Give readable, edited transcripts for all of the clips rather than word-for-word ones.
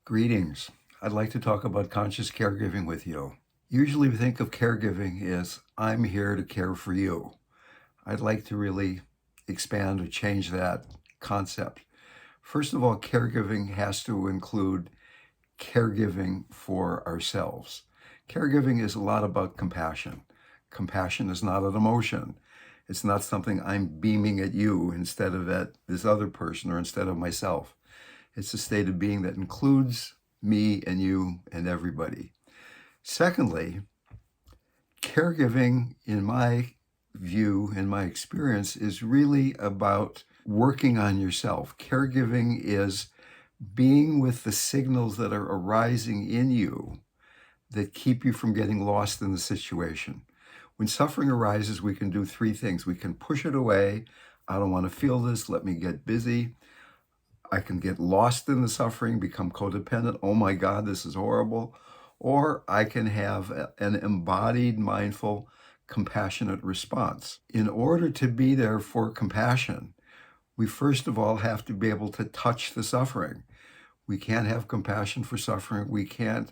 Greetings. I'd like to talk about conscious caregiving with you. Usually we think of caregiving as I'm here to care for you. I'd like to really expand or change that concept. First of all, caregiving has to include caregiving for ourselves. Caregiving is a lot about compassion. Compassion is not an emotion. It's not something I'm beaming at you instead of at this other person or instead of myself. It's a state of being that includes me and you and everybody. Secondly, caregiving, in my view, in my experience, is really about working on yourself. Caregiving is being with the signals that are arising in you that keep you from getting lost in the situation. When suffering arises, we can do three things. We can push it away. I don't want to feel this. Let me get busy. I can get lost in the suffering, become codependent. Oh my God, this is horrible. Or I can have an embodied, mindful, compassionate response. In order to be there for compassion, we first of all have to be able to touch the suffering. We can't have compassion for suffering. We can't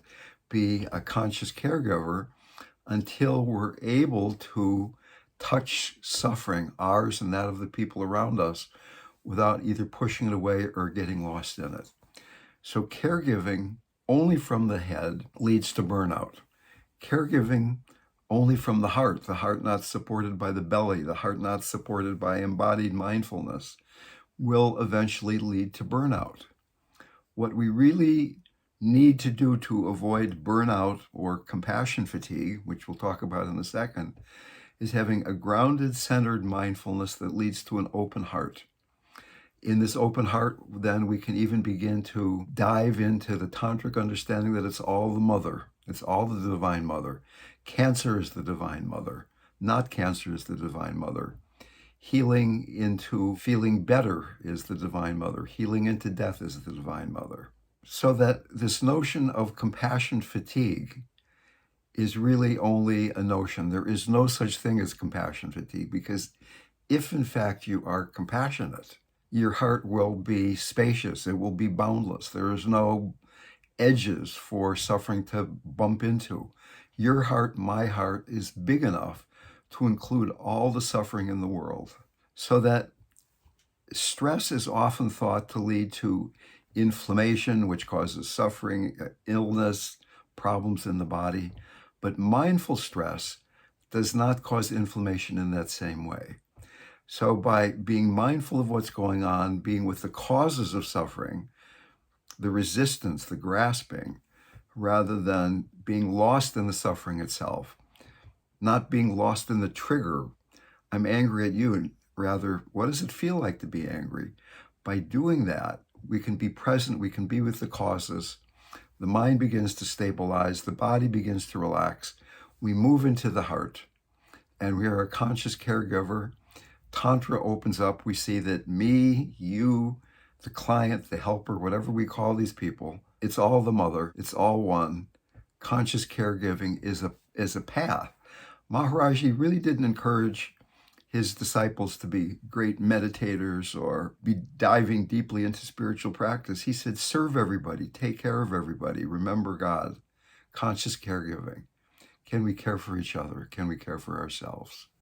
be a conscious caregiver until we're able to touch suffering, ours and that of the people around us, without either pushing it away or getting lost in it. So caregiving only from the head leads to burnout. Caregiving only from the heart not supported by the belly, the heart not supported by embodied mindfulness, will eventually lead to burnout. What we really need to do to avoid burnout or compassion fatigue, which we'll talk about in a second, is having a grounded, centered mindfulness that leads to an open heart. In this open heart, then we can even begin to dive into the tantric understanding that it's all the mother. It's all the divine mother. Cancer is the divine mother. Not cancer is the divine mother. Healing into feeling better is the divine mother. Healing into death is the divine mother. So that this notion of compassion fatigue is really only a notion. There is no such thing as compassion fatigue, because if in fact you are compassionate, your heart will be spacious. It will be boundless. There is no edges for suffering to bump into. Your heart, my heart, is big enough to include all the suffering in the world. So that stress is often thought to lead to inflammation, which causes suffering, illness, problems in the body. But mindful stress does not cause inflammation in that same way. So by being mindful of what's going on, being with the causes of suffering, the resistance, the grasping, rather than being lost in the suffering itself, not being lost in the trigger, I'm angry at you, and rather, what does it feel like to be angry? By doing that, we can be present, we can be with the causes, the mind begins to stabilize, the body begins to relax, we move into the heart, and we are a conscious caregiver. Tantra opens up, we see that me, you, the client, the helper, whatever we call these people, it's all the mother, it's all one. Conscious caregiving is a path. Maharaji really didn't encourage his disciples to be great meditators or be diving deeply into spiritual practice. He said, serve everybody, take care of everybody, remember God. Conscious caregiving. Can we care for each other? Can we care for ourselves?